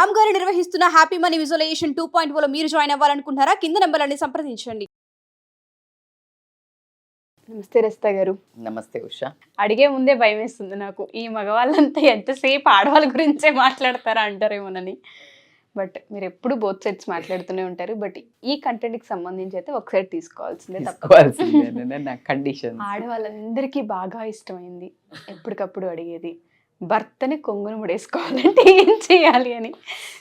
రామ్ గారు నిర్వహిస్తున్న happy money visualisation 2.0 లో మీరు జాయిన్ అవ్వాలనుకుంటున్నారా? కింద నెంబర్లని సంప్రదించండి. నమస్తే రస్తా గారు. నమస్తే ఉషా. అడిగే ముందే భయం వేస్తుంది నాకు, ఈ మగవాళ్ళంతా ఎంతసేపు ఆడవాళ్ళ గురించే మాట్లాడతారా అంటారేమోనని. బట్ మీరు ఎప్పుడు బోత్ సైడ్స్ మాట్లాడుతూనే ఉంటారు. బట్ ఈ కంటెంట్కి సంబంధించి అయితే ఒక సైడ్ తీసుకోవాల్సిందే నా కండిషన్. ఆడవాళ్ళందరికీ బాగా ఇష్టమైంది, ఎప్పటికప్పుడు అడిగేది, భర్తని కొంగును ముడేసుకోవాలంటే ఏం చేయాలి అని.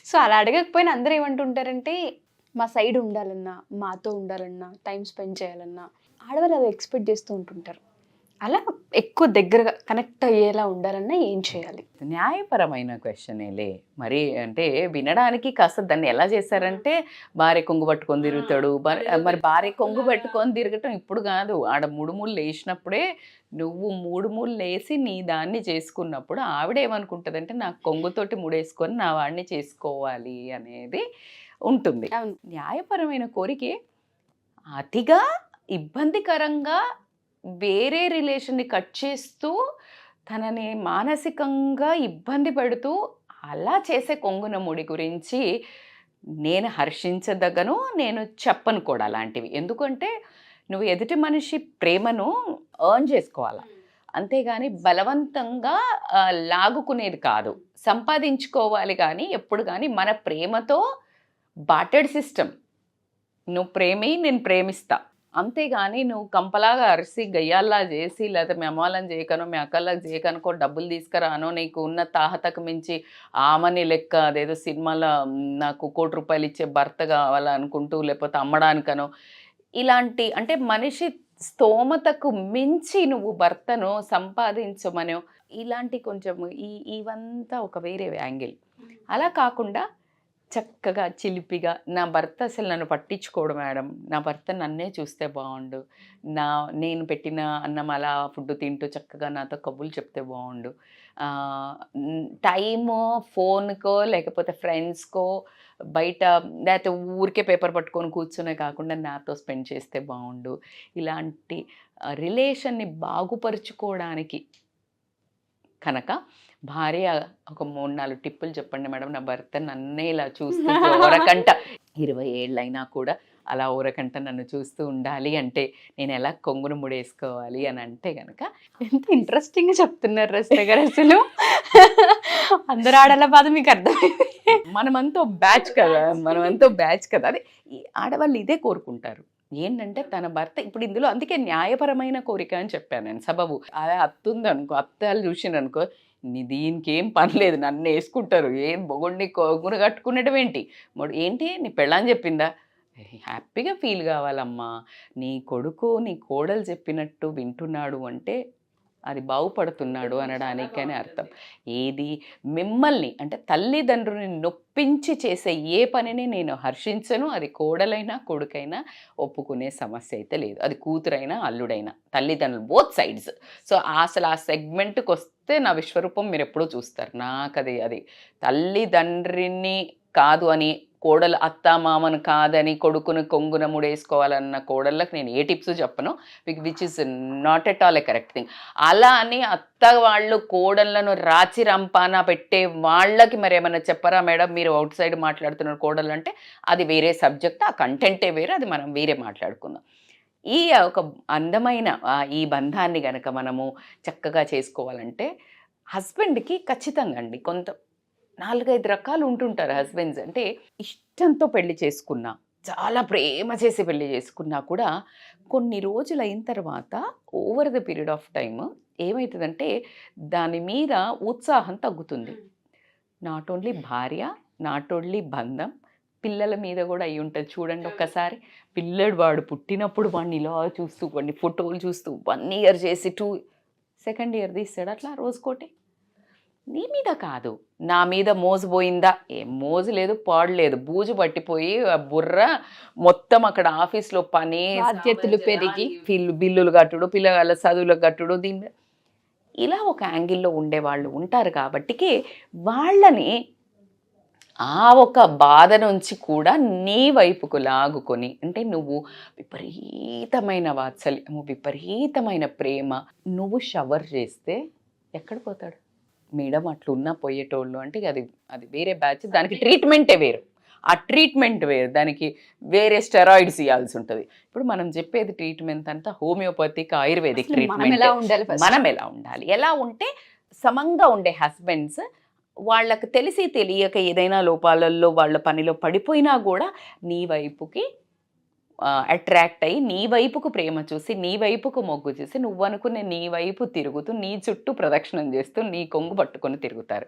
సో అలా అడగకపోయినా అందరూ ఏమంటుంటారంటే, మా సైడ్ ఉండాలన్నా, మాతో ఉండాలన్నా, టైం స్పెండ్ చేయాలన్నా ఆడవాళ్ళు అవి ఎక్స్పెక్ట్ చేస్తూ ఉంటుంటారు. అలా ఎక్కువ దగ్గరగా కనెక్ట్ అయ్యేలా ఉండాలన్నా ఏం చేయాలి? న్యాయపరమైన క్వశ్చనేలే మరి. అంటే వినడానికి కాస్త దాన్ని ఎలా చేశారంటే, భార్య కొంగు పట్టుకొని తిరుగుతాడు. మరి భార్య కొంగు పట్టుకొని తిరగటం ఇప్పుడు కాదు, ఆడ ముడుములు లేచినప్పుడే నువ్వు మూడు లేసి నీ దాన్ని చేసుకున్నప్పుడు ఆవిడేమనుకుంటుందంటే, నాకు కొంగుతోటి ముడేసుకొని నా వాడిని చేసుకోవాలి అనేది ఉంటుంది. న్యాయపరమైన కోరికే అతిగా ఇబ్బందికరంగా వేరే రిలేషన్ని కట్ చేస్తూ తనని మానసికంగా ఇబ్బంది పెడుతూ అలా చేసే కొంగున ముడి గురించి నేను హర్షించదగను, నేను చెప్పను కూడా అలాంటివి. ఎందుకంటే నువ్వు ఎదుటి మనిషి ప్రేమను ఎర్న్ చేసుకోవాలి, అంతేగాని బలవంతంగా లాగుకునేది కాదు. సంపాదించుకోవాలి కానీ ఎప్పుడు కానీ మన ప్రేమతో బాటెడ్ సిస్టమ్. నువ్వు ప్రేమి, నేను ప్రేమిస్తా, అంతేగాని నువ్వు కంపలాగా అరిసి గయ్యాల్లా చేసి, లేదా మీ అమ్మాలని చేయకనో మీ అక్కల్లాగా చేయకనుకో డబ్బులు తీసుకురానో, నీకు ఉన్న తాహతకు మించి ఆమని లెక్క అదేదో సినిమాలో నాకు ₹1,00,00,000 ఇచ్చే భర్త కావాలనుకుంటూ, లేకపోతే అమ్మడానికనో, ఇలాంటి అంటే మనిషి స్తోమతకు మించి నువ్వు భర్తను సంపాదించమనో, ఇలాంటి కొంచెం ఇవంతా ఒక వేరే యాంగిల్. అలా కాకుండా చక్కగా చిలిపిగా, నా భర్త అసలు నన్ను పట్టించుకోడు మేడం, నా భర్త నన్నే చూస్తే బాగుండు, నేను పెట్టిన అన్నం అలా ఫుడ్ తింటూ చక్కగా నాతో కబుర్లు చెప్తే బాగుండు, టైము ఫోన్కో లేకపోతే ఫ్రెండ్స్కో బయట లేకపోతే ఊరికే పేపర్ పట్టుకొని కూర్చునే కాకుండా నాతో స్పెండ్ చేస్తే బాగుండు. ఇలాంటి రిలేషన్ని బాగుపరుచుకోవడానికి కనుక భార్య ఒక 3-4 టిప్పులు చెప్పండి మేడం, నా భర్త నన్నే ఇలా చూస్తూ ఓరకంట 20 ఏళ్ళైనా కూడా అలా ఓరకంట నన్ను చూస్తూ ఉండాలి అంటే నేను ఎలా కొంగును ముడేసుకోవాలి అని అంటే కనుక. ఎంత ఇంట్రెస్టింగ్గా చెప్తున్నారు రస్తా గారు అసలు. అందరు ఆడాల బాధ మీకు అర్థమైంది. మనమంతా బ్యాచ్ కదా. అదే ఈ ఆడవాళ్ళు ఇదే కోరుకుంటారు ఏంటంటే, తన భర్త ఇప్పుడు ఇందులో అందుకే న్యాయపరమైన కోరిక అని చెప్పాను నేను. సబబు అదే అత్తుందనుకో, అత్తాలు చూసిందనుకో, దీనికి ఏం పని లేదు, నన్ను వేసుకుంటారు, ఏం బొగుడిని కొంగును కట్టుకునేటం ఏంటి నీ పెళ్ళని చెప్పిందా, హ్యాపీగా ఫీల్ కావాలమ్మా. నీ కొడుకు నీ కోడలు చెప్పినట్టు వింటున్నాడు అంటే అది బాగుపడుతున్నాడు అనడానికనే అర్థం. ఏది మిమ్మల్ని అంటే తల్లిదండ్రులని నొప్పించి చేసే ఏ పనిని నేను హర్షించను. అది కోడలైనా కొడుకైనా ఒప్పుకునే సమస్య అయితే లేదు. అది కూతురైనా అల్లుడైనా, తల్లిదండ్రులు బోత్ సైడ్స్. సో అసలు ఆ సెగ్మెంట్కి వస్తే నా విశ్వరూపం మీరు ఎప్పుడూ చూస్తారు. నాకు అది తల్లిదండ్రిని కాదు అని, కోడలు అత్తామామను కాదని కొడుకును కొంగున ముడేసుకోవాలన్న కోడళ్ళకి నేను ఏ టిప్స్ చెప్పను, which is not at all A correct thing. అలా అని అత్త వాళ్ళు కోడళ్ళను రాచి రంపాన పెట్టే వాళ్ళకి మరి ఏమైనా చెప్పరా మేడం, మీరు అవుట్ సైడ్ మాట్లాడుతున్నారు కోడళ్ళు అంటే, అది వేరే సబ్జెక్ట్, ఆ కంటెంటే వేరే, అది మనం వేరే మాట్లాడుకుందాం. ఈ ఒక అందమైన ఈ బంధాన్ని కనుక మనము చక్కగా చేసుకోవాలంటే హస్బెండ్కి ఖచ్చితంగా అండి కొంత 4-5 రకాలు ఉంటుంటారు హస్బెండ్స్. అంటే ఇష్టంతో పెళ్లి చేసుకున్నా, చాలా ప్రేమ చేసి పెళ్లి చేసుకున్నా కూడా కొన్ని రోజులు అయిన తర్వాత over the period of time ఏమవుతుందంటే దాని మీద ఉత్సాహం తగ్గుతుంది. నాట్ ఓన్లీ భార్య, నాట్ ఓన్లీ బంధం, పిల్లల మీద కూడా అయి ఉంటుంది. చూడండి ఒక్కసారి, పిల్లడు వాడు పుట్టినప్పుడు వాడిని ఇలా చూస్తూ, వాడిని ఫోటోలు చూస్తూ 1 ఇయర్ చేసి 2nd ఇయర్ తీస్తాడు అట్లా రోజుకోటి. నీ మీద కాదు, నా మీద మోజు పోయిందా, ఏం మోజు లేదు, పాడు లేదు, బూజు పట్టిపోయి బుర్ర మొత్తం అక్కడ ఆఫీస్లో పని, బాధ్యతలు పెరిగి, బిల్లులు కట్టుడు, పిల్లల చదువులకు కట్టుడు, దీని ఇలా ఒక యాంగిల్లో ఉండేవాళ్ళు ఉంటారు. కాబట్టికి వాళ్ళని ఆ ఒక బాధ నుంచి కూడా నీ వైపుకు లాగుకొని, అంటే నువ్వు విపరీతమైన వాత్సల్యము, విపరీతమైన ప్రేమ, నువ్వు షవర్ చేస్తే ఎక్కడ పోతాడు? మేడం అట్లున్నా పోయేటోళ్ళు అంటే అది అది వేరే బ్యాచ్, దానికి ట్రీట్మెంటే వేరు, ఆ ట్రీట్మెంట్ వేరు, దానికి వేరే స్టెరాయిడ్స్ ఇవ్వాల్సి ఉంటుంది. ఇప్పుడు మనం చెప్పేది ట్రీట్మెంట్ అంతా హోమియోపతిక్ ఆయుర్వేదిక్ మనం ట్రీట్మెంట్. ఎలా ఉండాలి first? మనం ఎలా ఉండాలి, ఎలా ఉంటే సమంగా ఉండే హస్బెండ్స్ వాళ్ళకి తెలిసి తెలియక ఏదైనా లోపాలలో వాళ్ళ పనిలో పడిపోయినా కూడా నీ వైపుకి అట్రాక్ట్ అయ్యి నీ వైపుకు ప్రేమ చూసి నీ వైపుకు మొగ్గు చూసి నువ్వు అనుకునే నీ వైపు తిరుగుతూ నీ చుట్టూ ప్రదక్షిణం చేస్తూ నీ కొంగు పట్టుకొని తిరుగుతారు.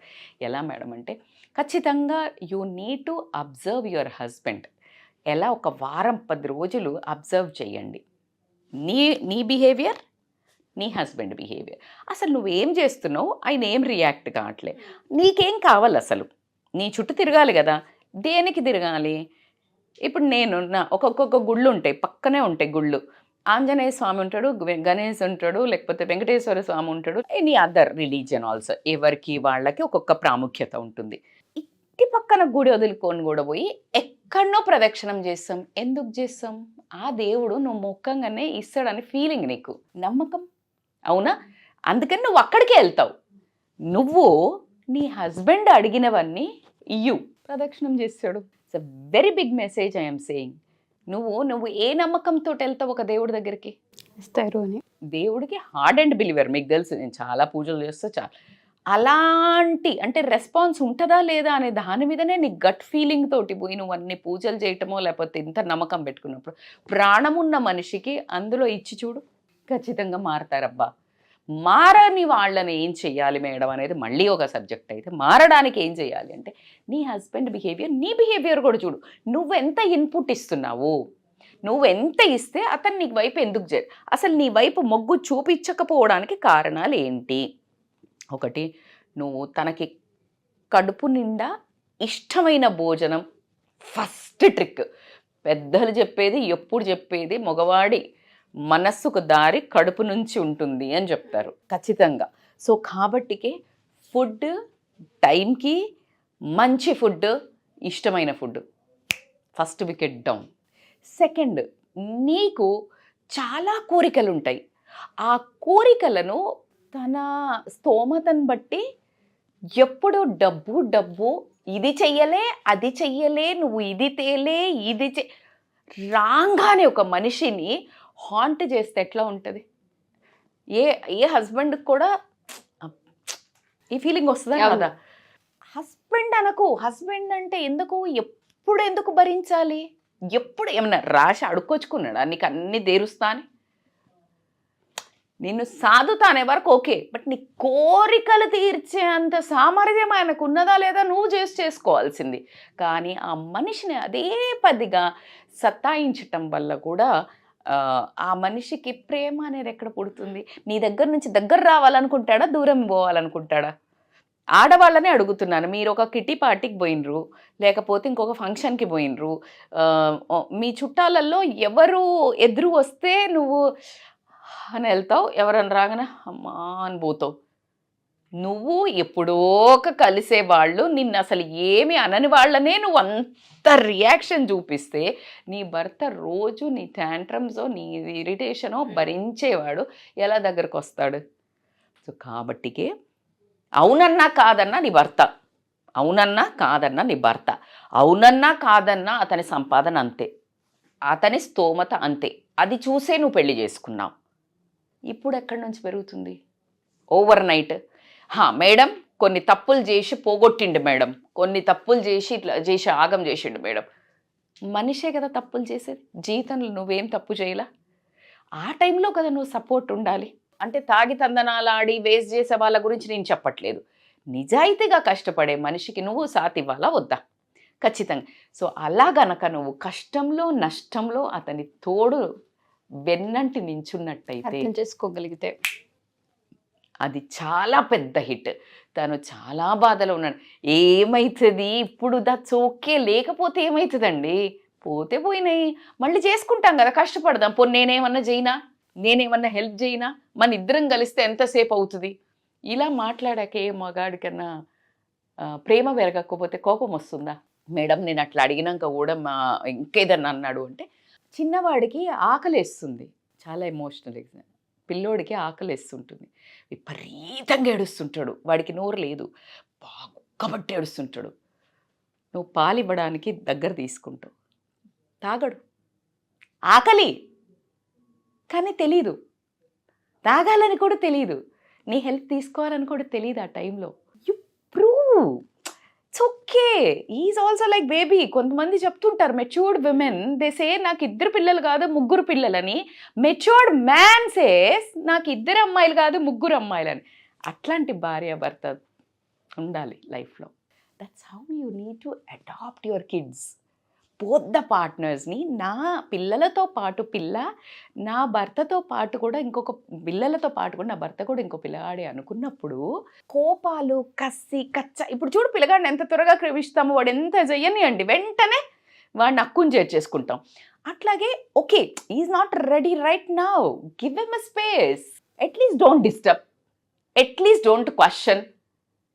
ఎలా మేడం అంటే ఖచ్చితంగా you need to observe your husband. ఎలా ఒక వారం 10 రోజులు అబ్జర్వ్ చేయండి నీ నీ బిహేవియర్, నీ హస్బెండ్ బిహేవియర్. అసలు నువ్వేం చేస్తున్నావు, ఆయన ఏం రియాక్ట్ కావట్లే, నీకేం కావాలి, అసలు నీ చుట్టూ తిరగాలి కదా, దేనికి తిరగాలి? ఇప్పుడు నేను ఒక్కొక్క గుళ్ళు ఉంటాయి, పక్కనే ఉంటాయి గుళ్ళు. ఆంజనేయ స్వామి ఉంటాడు, గణేష్ ఉంటాడు, లేకపోతే వెంకటేశ్వర స్వామి ఉంటాడు, ఎనీ అదర్ రిలీజియన్ ఆల్సో, ఎవరికి వాళ్ళకి ఒక్కొక్క ప్రాముఖ్యత ఉంటుంది. ఇంటి పక్కన గుడి వదులుకొని కూడా పోయి ఎక్కడనో ప్రదక్షిణం చేస్తాం. ఎందుకు చేస్తాం? ఆ దేవుడు నువ్వు మొక్కంగానే ఇస్తాడని ఫీలింగ్, నీకు నమ్మకం, అవునా? అందుకని నువ్వు అక్కడికే వెళ్తావు. నువ్వు నీ హస్బెండ్ అడిగినవన్నీ ఇయ్యు, ప్రదక్షిణం చేస్తాడు. It's a very big message I'm saying. నువ్వు ఏ నమ్మకంతో వెళ్తావు ఒక దేవుడి దగ్గరికి? ఇస్తారు అని. దేవుడికి హార్డ్ అండ్ బిలీవర్, మీకు తెలుసు, నేను చాలా పూజలు చేస్తా, చాలా అలాంటి అంటే రెస్పాన్స్ ఉంటుందా లేదా అనే దాని మీదనే నీ గట్ ఫీలింగ్ తోటి పోయి నువ్వు అన్ని పూజలు చేయటమో లేకపోతే ఇంత నమ్మకం పెట్టుకున్నప్పుడు ప్రాణమున్న మనిషికి అందులో ఇచ్చి చూడు, ఖచ్చితంగా మారతారబ్బా. మారని వాళ్ళని ఏం చెయ్యాలి మేడం అనేది మళ్ళీ ఒక సబ్జెక్ట్ అయితే, మారడానికి ఏం చేయాలి అంటే నీ హస్బెండ్ బిహేవియర్, నీ బిహేవియర్ కూడా చూడు. నువ్వు ఎంత ఇన్పుట్ ఇస్తున్నావు, నువ్వు ఎంత ఇస్తే అతను నీ వైపు ఎందుకు అసలు నీ వైపు మొగ్గు చూపించకపోవడానికి కారణాలు ఏంటి? ఒకటి, నువ్వు తనకి కడుపు నిండా ఇష్టమైన భోజనం. ఫస్ట్ ట్రిక్, పెద్దలు చెప్పేది, ఎప్పుడు చెప్పేది, మగవాడి మనస్సుకు దారి కడుపు నుంచి ఉంటుంది అని చెప్తారు ఖచ్చితంగా. సో కాబట్టికే ఫుడ్ టైంకి, మంచి ఫుడ్, ఇష్టమైన food, first wicket down. Second, నీకు చాలా కోరికలు ఉంటాయి, ఆ కోరికలను తన స్తోమతను బట్టి ఎప్పుడు డబ్బు డబ్బు, ఇది చెయ్యలే అది చెయ్యలే, నువ్వు ఇది తేలే ఇది రాగానే ఒక మనిషిని హాంట్ చేస్తే ఎట్లా ఉంటుంది? ఏ హస్బెండ్కి కూడా ఈ ఫీలింగ్ వస్తుందా కదా? హస్బెండ్ అనకు, హస్బెండ్ అంటే ఎందుకు భరించాలి? ఎప్పుడు ఏమన్నా రాసి అడుక్కొచ్చుకున్నాడా నీకు అన్ని దేరుస్తా అని? నిన్ను సాధుతానే వరకు ఓకే, బట్ నీ కోరికలు తీర్చే అంత సామర్థ్యం ఆయనకు ఉన్నదా లేదా నువ్వు చేసుకోవాల్సింది. కానీ ఆ మనిషిని అదే పదిగా సతాయించటం వల్ల కూడా ఆ మనిషికి ప్రేమ అనేది ఎక్కడ పుడుతుంది? నీ దగ్గర నుంచి దగ్గర రావాలనుకుంటాడా, దూరం పోవాలనుకుంటాడా? ఆడవాళ్ళనే అడుగుతున్నాను. మీరు ఒక కిట్టి పార్టీకి పోయినరు, లేకపోతే ఇంకొక ఫంక్షన్కి పోయినరు, మీ చుట్టాలలో ఎవరు ఎదురు వస్తే నువ్వు అని వెళ్తావు, ఎవరన్నా రాగానే అమ్మా అని పోతావు. నువ్వు ఎప్పుడో కలిసే వాళ్ళు నిన్ను అసలు ఏమి అనని వాళ్ళనే నువ్వు అంత రియాక్షన్ చూపిస్తే నీ భర్త రోజు నీ ట్యాంట్రమ్సో నీ ఇరిటేషనో భరించేవాడు ఎలా దగ్గరకు వస్తాడు? సో కాబట్టికే అవునన్నా కాదన్నా నీ భర్త, అవునన్నా కాదన్నా నీ భర్త, అవునన్నా కాదన్నా అతని సంపాదన అంతే, అతని స్తోమత అంతే, అది చూసే నువ్వు పెళ్లి చేసుకున్నావు. ఇప్పుడు ఎక్కడి నుంచి పెరుగుతుంది? ఓవర్ నైట్ మేడం కొన్ని తప్పులు చేసి పోగొట్టిండు మేడం, కొన్ని తప్పులు చేసి ఇట్లా చేసి ఆగం చేసిండు మేడం. మనిషే కదా తప్పులు చేసేది, జీవితంలో నువ్వేం తప్పు చేయలా? ఆ టైంలో కదా నువ్వు సపోర్ట్ ఉండాలి. అంటే తాగి తందనాలాడి వేస్ట్ చేసే వాళ్ళ గురించి నేను చెప్పట్లేదు, నిజాయితీగా కష్టపడే మనిషికి నువ్వు సాత్ ఇవ్వాలా వద్దా? ఖచ్చితంగా. సో అలా గనక నువ్వు కష్టంలో నష్టంలో అతని తోడు వెన్నంటి నించున్నట్టయితే, అర్థం చేసుకోగలిగితే, అది చాలా పెద్ద హిట్. తను చాలా బాధలో ఉన్నాడు, ఏమవుతుంది ఇప్పుడు, దట్స్ ఓకే, లేకపోతే ఏమవుతుందండి, పోతే పోయినాయి, మళ్ళీ చేసుకుంటాం కదా, కష్టపడదాం. పోనీ నేనేమన్నా చేయనా, నేనేమన్నా హెల్ప్ చేయనా, మన ఇద్దరం కలిస్తే ఎంతసేపు అవుతుంది? ఇలా మాట్లాడాక ఏ మగాడికన్నా ప్రేమ పెరగకపోతే కోపం వస్తుందా? మేడం నేను అట్లా అడిగినాక కూడా ఇంకేదన్నా అన్నాడు అంటే చిన్నవాడికి ఆకలేస్తుంది, చాలా ఎమోషనల్. పిల్లోడికి ఆకలేస్తుంటుంది, విపరీతంగా ఏడుస్తుంటాడు, వాడికి నోరు లేదు, బాగా కుక్కబట్టి ఏడుస్తుంటాడు. నువ్వు పాలు ఇవ్వడానికి దగ్గర తీసుకుంటావు, తాగడు, ఆకలి కానీ తెలీదు, తాగాలని కూడా తెలీదు, నీ హెల్ప్ తీసుకోవాలని కూడా తెలియదు ఆ టైంలో. You prove it's okay, is also like baby. కొంతమంది చెప్తుంటారు మెచ్యూర్డ్ విమెన్, దే సే నాకు 2 పిల్లలు కాదు 3 పిల్లలని. మెచ్యూర్డ్ మ్యాన్ సేస్ నాకు 2 అమ్మాయిలు కాదు 3 అమ్మాయిలని. అట్లాంటి భార్య భర్త ఉండాలి లైఫ్లో. That's how you need to adapt your kids, both the పార్ట్నర్స్ని. నా పిల్లలతో పాటు నా భర్తతో పాటు కూడా ఇంకొక పిల్లలతో పాటు కూడా నా భర్త కూడా ఇంకో పిల్లగాడే అనుకున్నప్పుడు కోపాలు, కసి, కచ్చ. ఇప్పుడు చూడు పిల్లగాడిని ఎంత త్వరగా క్రమిస్తాము, వాడు ఎంత చెయ్యనియండి వెంటనే వాడిని అక్కుని చేర్చేసుకుంటాం. అట్లాగే okay is not ready right now, give him a space, at least don't disturb, at least don't question,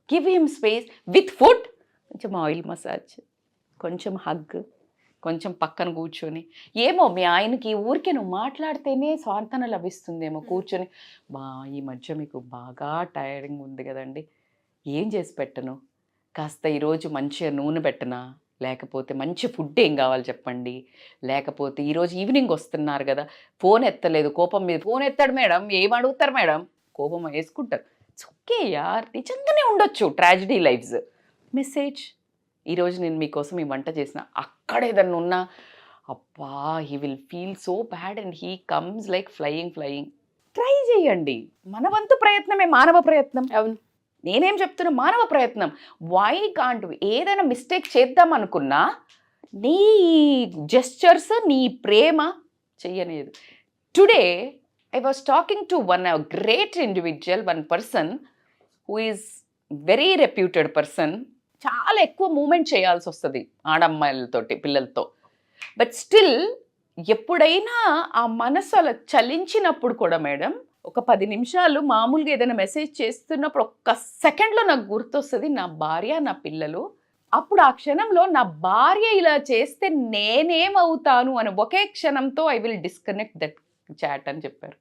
give him space with food, కొంచెం ఆయిల్ మసాజ్, కొంచెం హగ్, కొంచెం పక్కన కూర్చొని. ఏమో మీ ఆయనకి ఊరికే నువ్వు మాట్లాడితేనే స్వాంతన లభిస్తుందేమో కూర్చొని, ఈ మధ్య మీకు బాగా టైరింగ్ ఉంది కదండి, ఏం చేసి పెట్టను, కాస్త ఈరోజు మంచిగా నూనె పెట్టనా, లేకపోతే మంచి ఫుడ్ ఏం కావాలి చెప్పండి, లేకపోతే ఈరోజు ఈవినింగ్ వస్తున్నారు కదా ఫోన్ ఎత్తలేదు, కోపం మీద ఫోన్ ఎత్తాడు మేడం, ఏం అడుగుతారు మేడం, కోపం వేసుకుంటారు. ఇట్స్ ఓకే యార్, నిజంగానే ఉండొచ్చు ట్రాజడీ లైఫ్స్. మెసేజ్, ఈరోజు నేను మీకోసం ఈ వంట చేసిన, అక్కడ ఏదన్నా ఉన్నా అబ్బా he will feel so bad and he comes like flying. Try చేయండి, మన వంతు ప్రయత్నమే మానవ ప్రయత్నం. అవును, నేనేం చెప్తున్నా, మానవ ప్రయత్నం. వై కాంట్ ఏదైనా మిస్టేక్ చేద్దాం అనుకున్నా నీ జెస్చర్స్, నీ ప్రేమ చెయ్యలేదు. Today I was talking to one great individual, one person who is very reputed person. చాలా ఎక్కువ మూమెంట్ చేయాల్సి వస్తుంది ఆడమ్మాయిలతోటి, పిల్లలతో. బట్ స్టిల్ ఎప్పుడైనా ఆ మనసు అలా చలించినప్పుడు కూడా మేడం, ఒక 10 నిమిషాలు మామూలుగా ఏదైనా మెసేజ్ చేస్తున్నప్పుడు ఒక్క సెకండ్లో నాకు గుర్తొస్తుంది నా భార్య, నా పిల్లలు. అప్పుడు ఆ క్షణంలో నా భార్య ఇలా చేస్తే నేనేమవుతాను అని ఒకే క్షణంతో I will disconnect that chat అని చెప్పారు.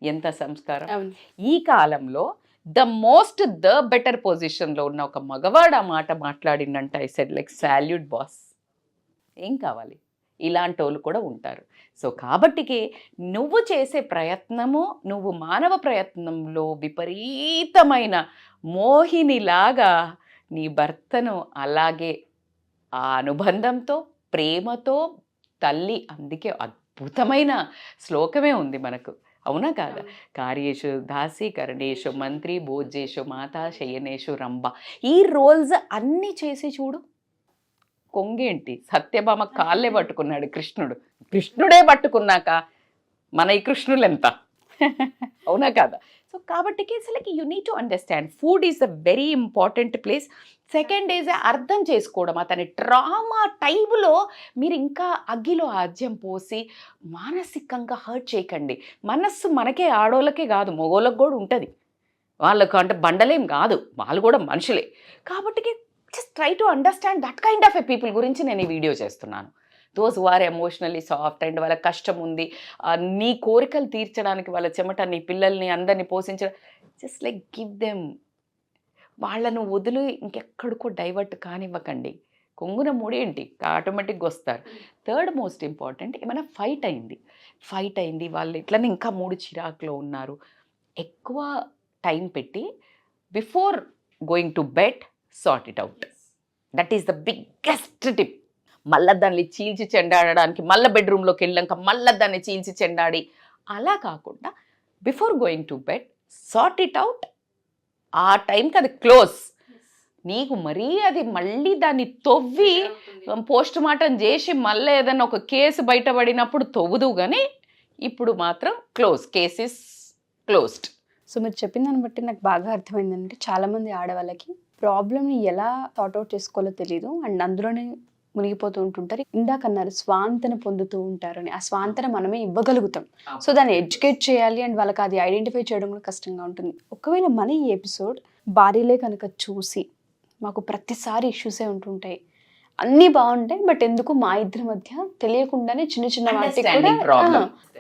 ఎంత సంస్కారం. ఈ కాలంలో ద బెటర్ పొజిషన్లో ఉన్న ఒక మగవాడు ఆ మాట మాట్లాడిందంటే I said like salute boss. ఏం కావాలి, ఇలాంటి వాళ్ళు కూడా ఉంటారు. సో కాబట్టికి నువ్వు చేసే ప్రయత్నము, నువ్వు మానవ ప్రయత్నంలో విపరీతమైన మోహినిలాగా నీ భర్తను అలాగే ఆ అనుబంధంతో, ప్రేమతో తల్లి, అందుకే అద్భుతమైన శ్లోకమే ఉంది మనకు, అవునా కాదా? కార్యేషు దాసి, కరణేషు మంత్రి, భోజేషు మాత, శయనేషు రంభ. ఈ రోల్స్ అన్నీ చేసి చూడు. కొంగేంటి, సత్యభామ కాళ్ళే పట్టుకున్నాడు కృష్ణుడు, కృష్ణుడే పట్టుకున్నాక మన ఈ కృష్ణులు ఎంత, అవునా కాదా? సో కాబట్టి like you need to understand food is a very important place. Second is అర్థం చేసుకోవడం. అతని ట్రామా టైంలో మీరు ఇంకా అగ్గిలో ఆజ్యం పోసి మానసికంగా హర్ట్ చేయకండి. మనస్సు మనకే, ఆడోళ్ళకే కాదు మగోళ్ళకి కూడా ఉంటుంది. వాళ్ళకు అంటే బండలేం కాదు, వాళ్ళు కూడా మనుషులే. కాబట్టి just try to understand that kind of a people గురించి నేను ఈ వీడియో చేస్తున్నాను. Those who are emotionally soft and వాళ్ళ కష్టం ఉంది, నీ కోరికలు తీర్చడానికి వాళ్ళ చెమట, నీ పిల్లల్ని అందరినీ పోషించడం, జస్ట్ లైక్ గివ్ దెమ్. వాళ్ళను వదిలి ఇంకెక్కడికో డైవర్ట్ కానివ్వకండి. కొంగున ముడేంటి ఆటోమేటిక్గా వస్తారు. థర్డ్ మోస్ట్ ఇంపార్టెంట్, ఏమైనా ఫైట్ అయింది వాళ్ళు ఇట్లనే ఇంకా 3 చిరాకులో ఉన్నారు, ఎక్కువ టైం పెట్టి before going to bed sort it out. That is the biggest tip. మళ్ళీ దాన్ని చీల్చి చెండాడడానికి మళ్ళీ బెడ్రూమ్లోకి వెళ్ళాక మళ్ళీ దాన్ని చీల్చి చెండాడి అలా కాకుండా before going to bed sort it out. ఆ టైంకి అది క్లోజ్. నీకు మరీ అది మళ్ళీ దాన్ని తవ్వి పోస్ట్ మార్టం చేసి మళ్ళీ ఏదైనా ఒక కేసు బయటపడినప్పుడు తవ్వుదు, కానీ ఇప్పుడు మాత్రం close, case is closed. So మీరు చెప్పిన దాన్ని బట్టి నాకు బాగా అర్థమైందంటే చాలామంది ఆడవాళ్ళకి ప్రాబ్లమ్ని ఎలా సార్ట్అవుట్ చేసుకోవాలో తెలియదు, అండ్ అందులోనే మునిగిపోతూ ఉంటుంటారు. ఇందాక అన్నారు స్వాంతన పొందుతూ ఉంటారని. ఆ స్వాంతన మనమే ఇవ్వగలుగుతాం. సో దాన్ని ఎడ్యుకేట్ చేయాలి అండ్ వాళ్ళకి అది ఐడెంటిఫై చేయడం కూడా కష్టంగా ఉంటుంది. ఒకవేళ మన ఈ ఎపిసోడ్ భార్యలే కనుక చూసి, మాకు ప్రతిసారి ఇష్యూసే ఉంటుంటాయి, అన్నీ బాగుంటాయి, బట్ ఎందుకు మా ఇద్దరి మధ్య తెలియకుండానే చిన్న చిన్న వాటికి కూడా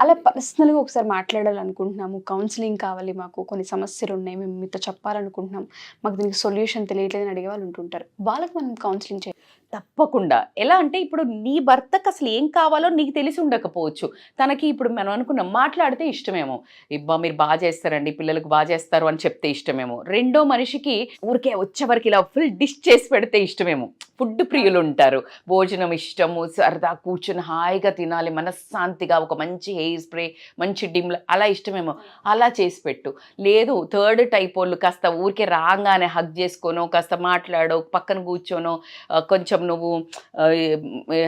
అలా పర్సనల్గా ఒకసారి మాట్లాడాలనుకుంటున్నాము, కౌన్సిలింగ్ కావాలి, మాకు కొన్ని సమస్యలు ఉన్నాయి, మేము మీతో చెప్పాలనుకుంటున్నాం, మాకు దీనికి సొల్యూషన్ తెలియట్లేదని అడిగే వాళ్ళు ఉంటుంటారు. వాళ్ళకి మనం కౌన్సిలింగ్ చేయాలి. తప్పకుండా. ఎలా అంటే ఇప్పుడు నీ భర్తకు అసలు ఏం కావాలో నీకు తెలిసి ఉండకపోవచ్చు. తనకి ఇప్పుడు మనం అనుకున్నాం మాట్లాడితే ఇష్టమేమో, ఇబ్బా మీరు బాగా చేస్తారండి, పిల్లలకు బాగా చేస్తారు అని చెప్తే ఇష్టమేమో. రెండో మనిషికి ఊరికే వచ్చేవరకు ఇలా ఫుల్ డిష్ చేసి పెడితే ఇష్టమేమో. ఫుడ్ ప్రియులు ఉంటారు, భోజనం ఇష్టము, సరదా కూర్చుని హాయిగా తినాలి మనశ్శాంతిగా, ఒక మంచి హెయిర్ స్ప్రే, మంచి డిమ్ల అలా ఇష్టమేమో, అలా చేసి పెట్టు. లేదు థర్డ్ టైప్ వాళ్ళు కాస్త ఊరికే రాగానే హగ్ చేసుకోనో, కాస్త మాట్లాడో, పక్కన కూర్చోనో, కొంచెం నువ్వు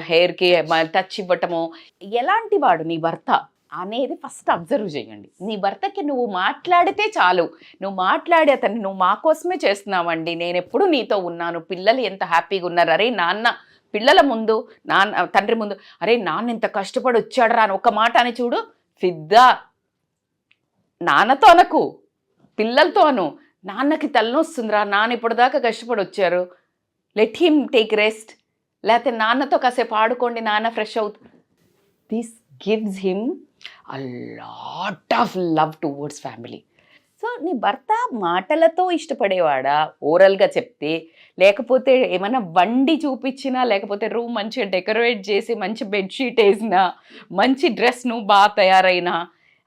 హెయిర్కి టచ్ ఇవ్వటమో, ఎలాంటి వాడు నీ భర్త అనేది ఫస్ట్ అబ్జర్వ్ చేయండి. నీ భర్తకి నువ్వు మాట్లాడితే చాలు, నువ్వు మాట్లాడి అతన్ని నువ్వు మా కోసమే చేస్తున్నావండి, నేను ఎప్పుడు నీతో ఉన్నాను, పిల్లలు ఎంత హ్యాపీగా ఉన్నారు, అరే నాన్న పిల్లల ముందు నాన్న తండ్రి ముందు అరే నాన్న ఎంత కష్టపడి వచ్చాడు రా అని ఒక మాట అని చూడు, ఫిద్దా. నాన్నతో అనకు, పిల్లలతో అను, నాన్నకి తలనొస్తుందిరా, నాన్న ఇప్పటిదాకా కష్టపడి వచ్చారు, లెట్ హిమ్ టేక్ రెస్ట్, లేకపోతే నాన్నతో కాసేపు ఆడుకోండి, నాన్న ఫ్రెష్ అవుతుంది. This gives him a lot of love towards family. So నీ భర్త మాటలతో ఇష్టపడేవాడా ఓరల్గా చెప్తే, లేకపోతే ఏమైనా వండి చూపించినా, లేకపోతే రూమ్ మంచిగా డెకరేట్ చేసి మంచి బెడ్షీట్ వేసినా, మంచి డ్రెస్ నువ్వు బాగా తయారైనా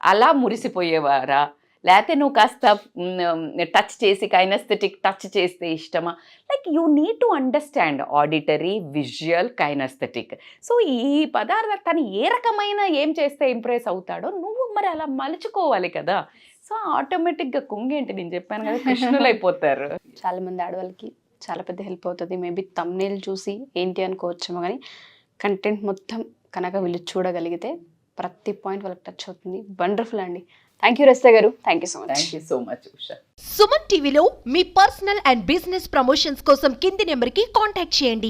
అలా మురిసిపోయేవారా, లేకపోతే నువ్వు కాస్త టచ్ చేసి కైనస్థెటిక్ టచ్ చేస్తే ఇష్టమా? Like you need to understand auditory, visual, kinaesthetic. So ఈ పదార్థం తను ఏ రకమైన ఏం చేస్తే ఇంప్రెస్ అవుతాడో నువ్వు మరి అలా మలుచుకోవాలి కదా. సో ఆటోమేటిక్గా కుంగేంటి, నేను చెప్పాను కదా, కృష్ణులు అయిపోతారు. చాలా మంది ఆడవాళ్ళకి చాలా పెద్ద హెల్ప్ అవుతుంది. మేబీ తమ్నేల్ చూసి ఏంటి అనుకోవచ్చేమో, కానీ కంటెంట్ మొత్తం కనుక వీళ్ళు చూడగలిగితే ప్రతి పాయింట్ వాళ్ళకి టచ్ అవుతుంది. వండర్ఫుల్ అండి. థ్యాంక్ యూ రస్తా గారు, thank you so much. Thank you so much Usha. Suman టీవీలో మీ పర్సనల్ అండ్ బిజినెస్ ప్రమోషన్స్ కోసం కింది నెంబర్కి కాంటాక్ట్ చేయండి.